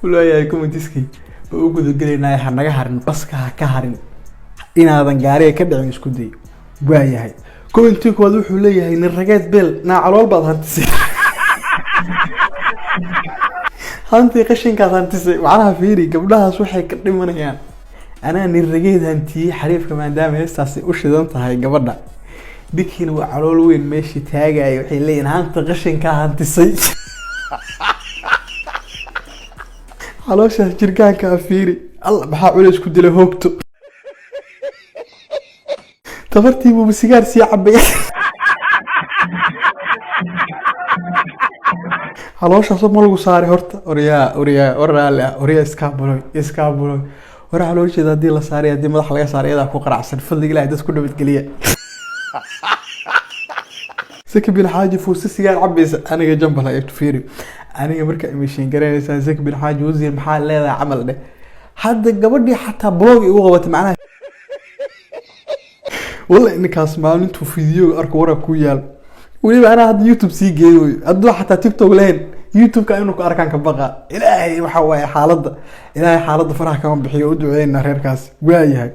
ولا يكون تسكي وجود قلنا حنا هرن بس كهرن إن هذا جاري كده عن إسكودي واي هاي كنت كودو حليه إن الرجال بيل نعلو البعض هنتسي هانتي قشين كذا هنتسي وعلى فيري قبلها صوحي كده من يعني أنا نرجيد هنتي حريف كمان دام يستاسي وش ذنت هاي قبلنا ديكين وعلو وين ماشي تاجا يحيلين هانتي قشين كذا هنتسي علوش جركان كافيري الله بحاول اسكت له هوكتو تفرتي مو بسيجار سي عبي علوش اصلا ملقو صاري هورتا اوريا اسكابولوي ورا علوش اذا دي لا صاري دي مدخ laga صاري ادا ku qaracsan fadliga ilaahay dad ku dhabad galiya سك بالحاج فوس سيجار عبيس انا جنب لا يفيري aniga marka imishin garanaysan Zaki bin Haji wasiir maxaa leedahay amal dheh hadda gabadhii xataa blog igu qabatay macnaha wala inkaas maalintu video arko wara ku yaal waliba ana hadda YouTube sii geeyo hadda xataa TikTok leen YouTube ka inuu ku arkaan ka baqa ilaahay waxa way xaaladda faraha kama bixiyo u duceeyna reerkaas waayahay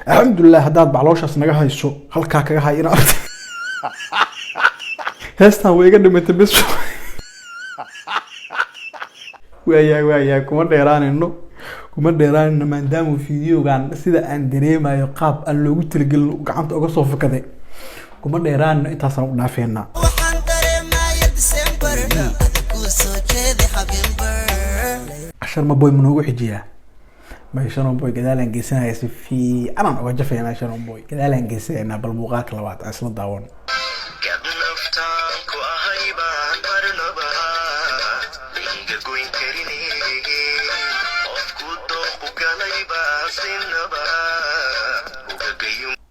alxamdulillah hadaad baclooshaas naga hayso halka kaga hayna heestan way iga dhimatay bis ويا كمان ديران ما دام فيديو كان سيدا أن دريما يقاب اللي قلت لقل وقعمت أقصف كذا كمان ديران أنت صار نافينا عشان ما بوي من هو حجية ما يشانون بوي كذا لانجسنا يصير في أنا أوجف هنا يشانون بوي كذا لانجسنا بالبوقات لوات أصلا داون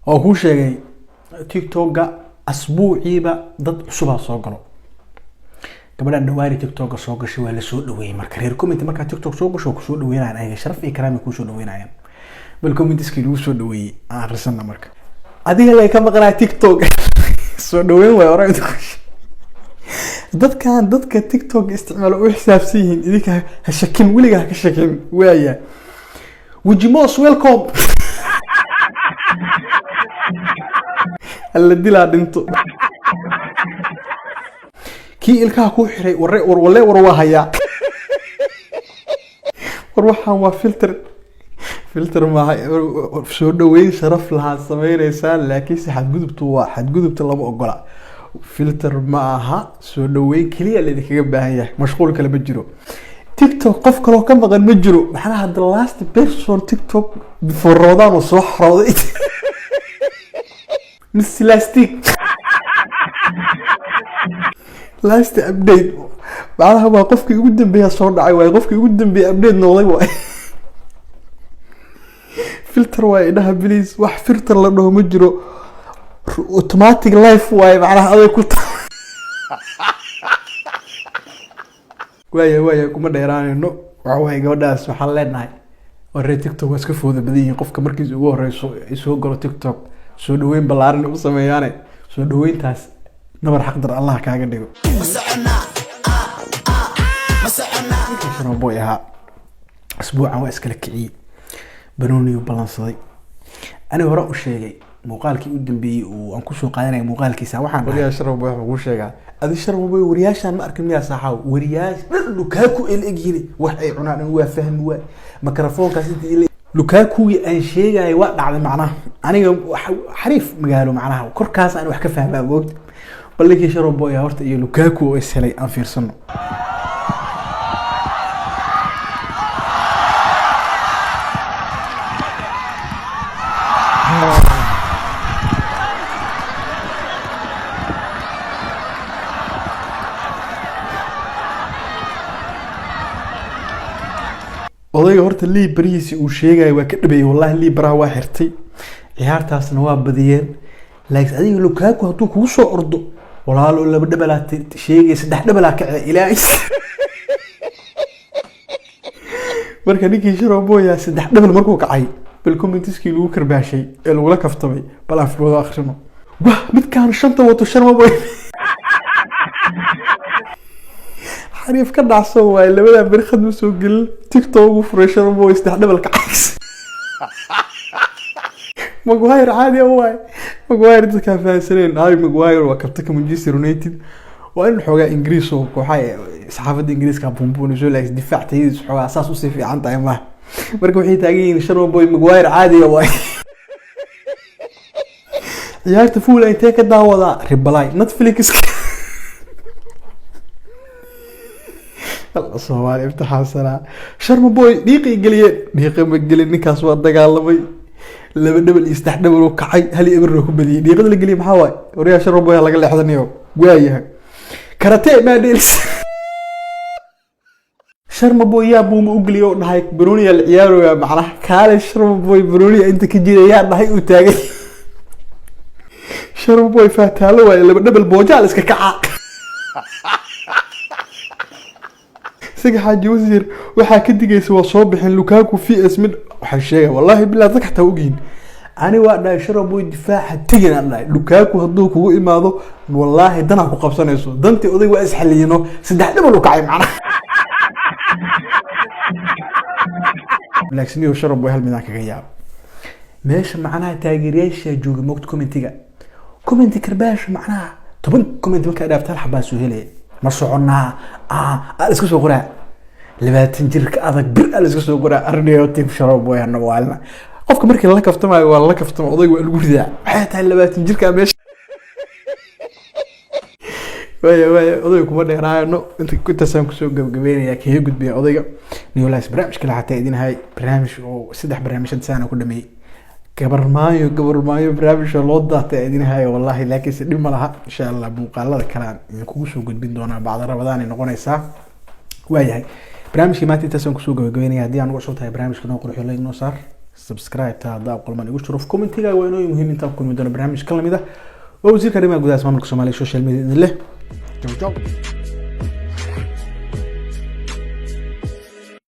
oo ku sheegay TikTok-ga asbuuciiba dad cusub soo galo gabadhan dhawaari TikTok-ga soo gashay waa la soo dhaweeyay marka reer comment marka TikTok soo gasho ku soo dhaweynayaan ay sharaf iyo karaami ku soo dhaweynayaan bal comment-iskii lagu soo dhaweeyay aan akhrisanna marka adiga la ka maqnaa TikTok soo dhaweyn way oray dadka TikTok isticmaalo u xisaabsiin idinka ha shakin wiliga ka shakin waaya wajimos welcome الذي لا دنتو كي الكا كو خري ولا ورواهيا وروحان وا فلتر ما سو دوين شرف لها سميريسان لكن حد غدبتو لما اوغلا فلتر maaha soo dhaweey kaliya leedii kaga baahan yahay mashquul kale ma jiro TikTok qof kale oo ka maqan ma jiro maxaa hadda last person TikTok before Ramadan soo xarooday Miss Elastic last update بعدها ما qofkii ugu dambeeyay soo dhacay way qofkii ugu dambeeyay update noqday way filter way dhaha please wax filter la dhaho ma jiro automatic life way macnaha aday ku way kuma dheeraanayno waxa way gabadhaas waxa leenahay waree TikTok waa iska fooda badan yihiin qofka markiis ugu horeyso soo galo TikTok soo dhaweyn balaaran u sameeyaan soo dhaweyntaas nabar xaq dar Allah kaaga dhigo mas'ana boyaha asbuucan waa iskala kiciyay banooni balansaday ana hore u sheegay muuqaalkii u dambeeyay oo aan ku soo qaadanay muuqaalkiisa waxaan wariyaa sharaf buu ugu sheegaa adi sharaf buu wariyaashan ma arkin miyaa saxaw wariyaas Lukaku elegini wax ay cunaan waa fahmi waa mikrofoonkaas intii Lukaku aan sheegay waa dhacday macnaha aniga xariif magaalo macnaha korkaas aan wax ka fahmaa bood balkii sharaf buu horta iyo Lukaku oo ishelay aan fiirsano odayga horta liibriisi uu sheegay waa ka dhabeeyay wallahi liibra waa xirtay ciyaartaasna waa badiyeen laakiin adiga Lukaku haduu kugu soo ordo walaalo laba dhabalaad sheegay saddex dhabalaad ka ilaahay marka ninkii shiro booya saddex dhabal markuu kacay bal commentiskii lagu karbaashay ee lagu la kaftamay bal afrooda akhrino wah mid kaan shanta wato sharma booy xariif ka dhacsan waay labada barkhad ma soo gelin TikTok ugu fureeshan oo isdhex dhabalka cags Maguire caadi waay Maguire dadka faasireen Maguire waa kabtanka Manchester United waa in xogaa Ingiriis oo kooxay saxaafada Ingiriiska buunbuunayso laakiin difaactaydiis xogaa asaas u sii fiican tahay ma marka waxay taageeyeen Sharma Boy Maguire caadi waay ciyaarta fuul ay ka daawada Reply Netflix الله صوالي افتحها سنة شرم بوي دقيقة قليل دقيقة ما قليل نكاس ودقالبي لما دبل يستحدبل وكحي هل يمركم بدي دقيقة اللي قليل محاوي وريا شرم بوي هلا قال حدا نيو وياها كاراتيه ما ديرس شرم بوي يا بوم وقليو نهايك بروني العيال ويا معنا كال شرم بوي بروني انت كجيري يا نهايك وتاجي شرم بوي فاتالو لما دبل بوجال اسك كعا سيجي حاج وزير وحا كدقيس وصوبح لوكاكو في اسم وحشيه والله بالله ذاك حتى وقين أنا وقت شربوا الدفاع تجينا الله لوكاكو هدوك هو إماده والله دنا كو قبصنا يسوع دنتي أضي وأسحلينه سدح دم لوكاي معنا لكن يو شربوا هالمناك غياب ماشي معنا تاجريش جوج موقت كومنتي كرباش معناها طبعا كومنتي ما كان أفتح حباسو هلي ما صعنا اسكو سو قرا لباتن جيرك adag bir اسكو سو قرا arniyo tib sharab way nawaalna qofka markii la kaftamayo waa la kaftamo odaygu waa lagu ridaa waxay tahay lebaatin jirka meesha way odaygu kuma dheeraayno inta ku taasaan ku soo gabagabeynaya kee gudbiya odayga Newlife barnaamij kale xataa idin hay barnaamij oo saddex barnaamij saan ku dhameeyay gabar maayo barnaamij loo daatay idin hay wallahi laakiin si dhima laha insha Allah muuqaalada kale aan kugu soo gudbin doonaa bacda Ramadaan ay noqonaysaa waayahay barnaamijkii maanta intaasaan ku soo gabagabeynaya hadii aan ugu soo tahay barnaamijka noo qurxiyo like noo saar subscribe ta hada qolman igu shuruf commentiga waa inoo muhiim inta ku kulmi doona barnaamij kala mid ah oo wasiirka arrimaha gudaha maamulka Soomaaliya social media leh